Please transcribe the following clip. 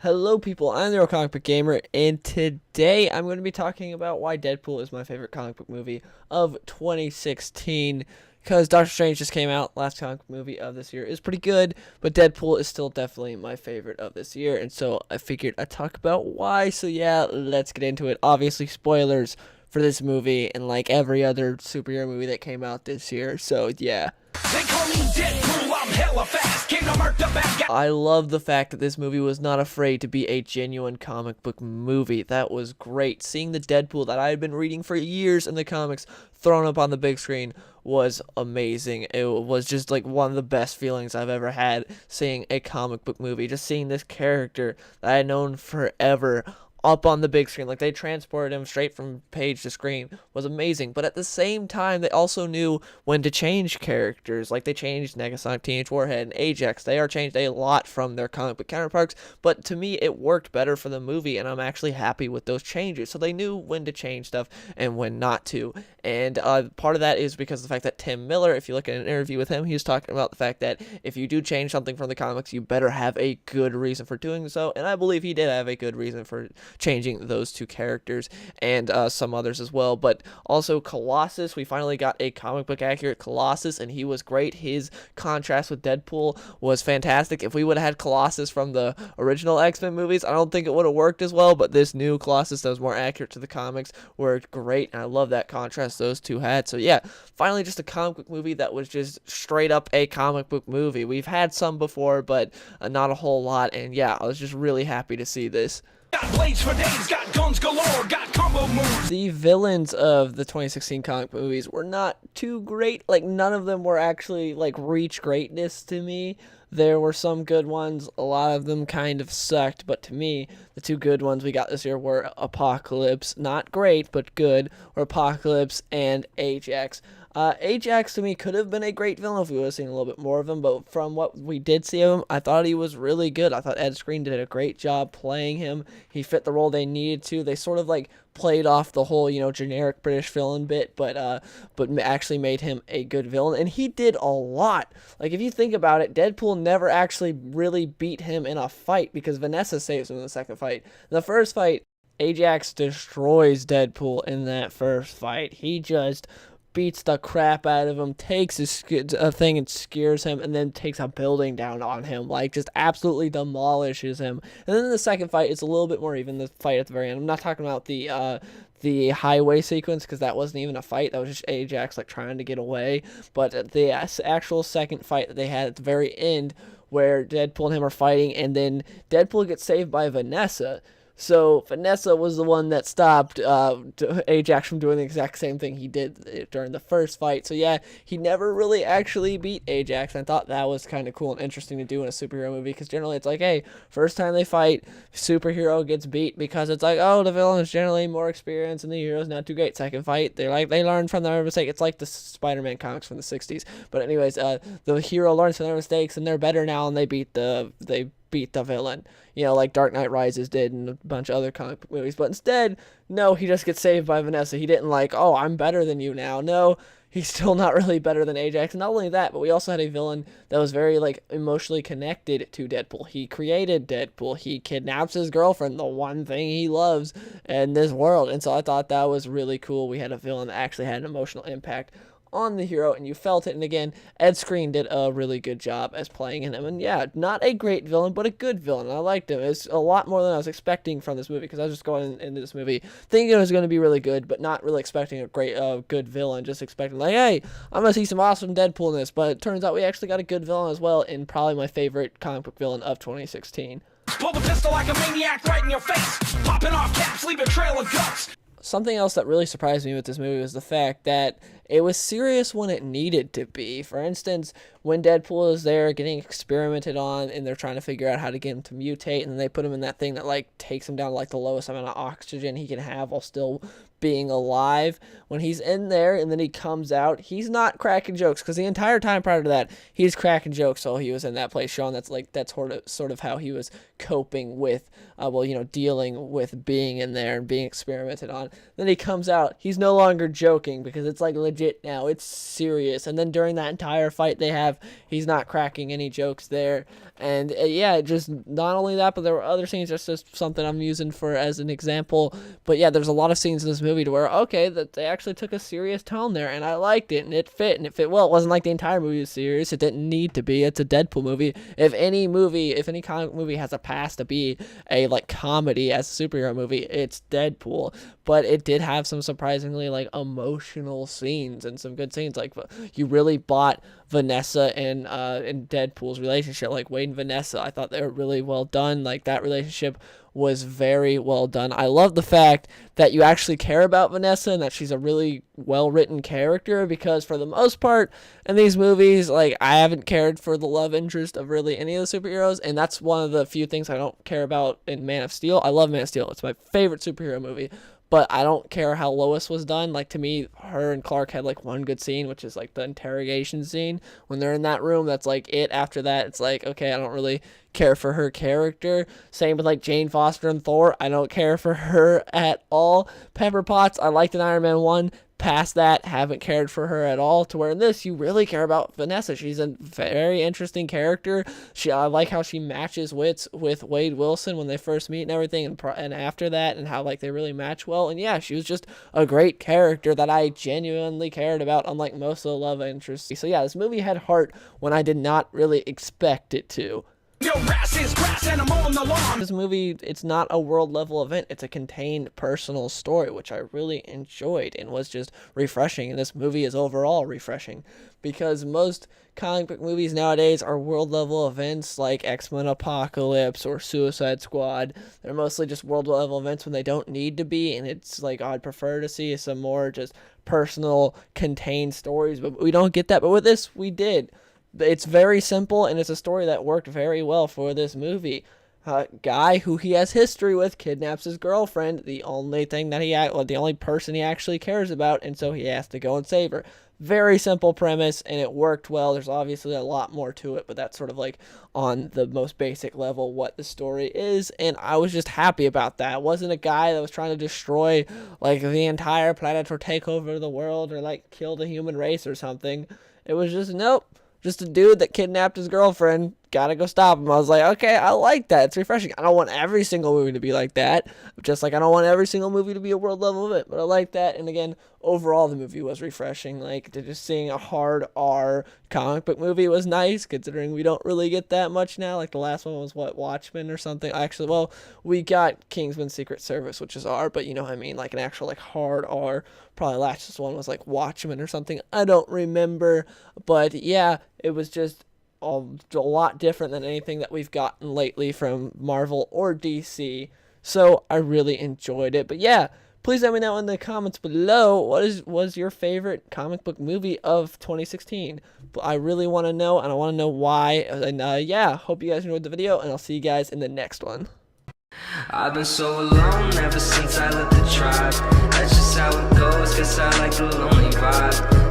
Hello, people. I'm the Real Comic Book Gamer, and today I'm going to be talking about why Deadpool is my favorite comic book movie of 2016. Because Doctor Strange just came out, last comic book movie of this year is pretty good, but Deadpool is still definitely my favorite of this year, and so I figured I'd talk about why. So yeah, let's get into it. Obviously, spoilers for this movie and like every other superhero movie that came out this year. So yeah. They call me Deadpool, I'm hella fast. Came to mark the bad guy. I love the fact that this movie was not afraid to be a genuine comic book movie. That was great. Seeing the Deadpool that I had been reading for years in the comics thrown up on the big screen was amazing. It was just like one of the best feelings I've ever had seeing a comic book movie. Just seeing this character that I had known forever up on the big screen, like they transported him straight from page to screen, was amazing. But at the same time, they also knew when to change characters. Like they changed Negasonic Teenage Warhead and Ajax. They are changed a lot from their comic book counterparts, but to me it worked better for the movie, and I'm actually happy with those changes. So they knew when to change stuff and when not to. And part of that is because of the fact that Tim Miller, if you look at an interview with him, he was talking about the fact that if you do change something from the comics, you better have a good reason for doing so, and I believe he did have a good reason for changing those two characters and some others as well. But also Colossus, we finally got a comic book accurate Colossus, and he was great. His contrast with Deadpool was fantastic. If we would have had Colossus from the original X-Men movies, I don't think it would have worked as well, but this new Colossus that was more accurate to the comics worked great, and I love that contrast those two had. So yeah, finally just a comic book movie that was just straight up a comic book movie. We've had some before, but not a whole lot, and yeah, I was just really happy to see this. Got blades for days, got guns galore, got combo moves. The villains of the 2016 comic movies were not too great. Like, none of them were actually, like, reach greatness to me. There were some good ones. A lot of them kind of sucked, but to me, the two good ones we got this year were Apocalypse, not great, but good, or Apocalypse and Ajax. Ajax to me could have been a great villain if we would have seen a little bit more of him, but from what we did see of him, I thought he was really good. I thought Ed Skrein did a great job playing him. He fit the role they needed to. They sort of like played off the whole, generic British villain bit, but actually made him a good villain, and he did a lot. Like, if you think about it, Deadpool never actually really beat him in a fight because Vanessa saves him in the second fight. In the first fight, Ajax destroys Deadpool in that first fight. He just beats the crap out of him, takes a thing and skewers him, and then takes a building down on him, like just absolutely demolishes him. And then in the second fight, it's a little bit more even, the fight at the very end. I'm not talking about the highway sequence, because that wasn't even a fight. That was just Ajax like trying to get away. But the actual second fight that they had at the very end, where Deadpool and him are fighting, and then Deadpool gets saved by Vanessa. So Vanessa was the one that stopped Ajax from doing the exact same thing he did during the first fight. So yeah, he never really actually beat Ajax. I thought that was kind of cool and interesting to do in a superhero movie, because generally it's like, hey, first time they fight, superhero gets beat, because it's like, oh, the villain is generally more experienced and the hero's not too great. Second fight, they learn from their mistake. It's like the Spider-Man comics from the 60s. But anyways, the hero learns from their mistakes and they're better now, and they beat the villain, like Dark Knight Rises did and a bunch of other comic book movies. But instead, no, he just gets saved by Vanessa. He didn't like, oh, I'm better than you now. No, he's still not really better than Ajax. And not only that, but we also had a villain that was very like emotionally connected to Deadpool. He created Deadpool. He kidnaps his girlfriend, the one thing he loves in this world. And so I thought that was really cool. We had a villain that actually had an emotional impact on the hero, and you felt it. And again, Ed Skrein did a really good job as playing him. And yeah, not a great villain, but a good villain. I liked him. It's a lot more than I was expecting from this movie, because I was just going into this movie thinking it was going to be really good, but not really expecting a great, good villain. Just expecting like, hey, I'm gonna see some awesome Deadpool in this. But it turns out we actually got a good villain as well, and probably my favorite comic book villain of 2016. Pull the pistol like a maniac right in your face, popping off caps, leave a trail of guts. Something else that really surprised me with this movie was the fact that it was serious when it needed to be. For instance, when Deadpool is there getting experimented on and they're trying to figure out how to get him to mutate, and then they put him in that thing that like takes him down to like the lowest amount of oxygen he can have while still being alive. When he's in there and then he comes out, he's not cracking jokes, because the entire time prior to that, he's cracking jokes while he was in that place, showing that's sort of how he was coping with, dealing with being in there and being experimented on. Then he comes out, he's no longer joking, because it's like legit now, it's serious. And then during that entire fight they have, he's not cracking any jokes there. And yeah, just not only that, but there were other scenes. That's just something I'm using for as an example. But yeah, there's a lot of scenes in this movie to where, okay, that they actually took a serious tone there, and I liked it, and it fit well. It wasn't like the entire movie was serious. It didn't need to be. It's a Deadpool movie. If any comic movie has a past to be a like comedy as a superhero movie, it's Deadpool. But it did have some surprisingly like emotional scenes and some good scenes. Like, you really bought Vanessa and Deadpool's relationship, like Wade and Vanessa. I thought they were really well done. Like, that relationship was very well done. I love the fact that you actually care about Vanessa and that she's a really well-written character, because for the most part in these movies, like, I haven't cared for the love interest of really any of the superheroes, and that's one of the few things I don't care about in Man of Steel. I love Man of Steel. It's my favorite superhero movie. But I don't care how Lois was done. Like, to me, her and Clark had, like, one good scene, which is, like, the interrogation scene. When they're in that room, that's, like, it. After that, it's like, okay, I don't really care for her character. Same with, like, Jane Foster and Thor. I don't care for her at all. Pepper Potts, I liked in Iron Man 1. Past that, haven't cared for her at all, to where in this, you really care about Vanessa. She's a very interesting character. I like how she matches wits with Wade Wilson when they first meet and everything, and after that, and how, like, they really match well. And yeah, she was just a great character that I genuinely cared about, unlike most of the love interests. So yeah, this movie had heart when I did not really expect it to. This movie, it's not a world level event, it's a contained personal story, which I really enjoyed and was just refreshing. And this movie is overall refreshing, because most comic book movies nowadays are world level events like X-Men Apocalypse or Suicide Squad. They're mostly just world level events when they don't need to be, and it's like, I'd prefer to see some more just personal contained stories, but we don't get that. But with this, we did. It's very simple, and it's a story that worked very well for this movie. Guy who he has history with kidnaps his girlfriend, the only person he actually cares about, and so he has to go and save her. Very simple premise, and it worked well. There's obviously a lot more to it, but that's sort of like on the most basic level what the story is, and I was just happy about that. It wasn't a guy that was trying to destroy like the entire planet or take over the world or like kill the human race or something. It was just, nope. Just a dude that kidnapped his girlfriend. Gotta go stop him. I was like, okay, I like that. It's refreshing. I don't want every single movie to be like that. Just like I don't want every single movie to be a world level event. But I like that. And again, overall, the movie was refreshing. Like, just seeing a hard R comic book movie was nice, considering we don't really get that much now. Like, the last one was, Watchmen or something? Actually, well, we got Kingsman's Secret Service, which is R, but you know what I mean? Like, an actual, like, hard R. Probably last one was, like, Watchmen or something. I don't remember. But, yeah, it was just a lot different than anything that we've gotten lately from Marvel or DC. So I really enjoyed it. But yeah, please let me know in the comments below what was your favorite comic book movie of 2016. I really want to know, and I want to know why. And yeah, hope you guys enjoyed the video, and I'll see you guys in the next one. I've been so alone ever since I left the tribe. That's just how it goes, 'cause I like the lonely vibe.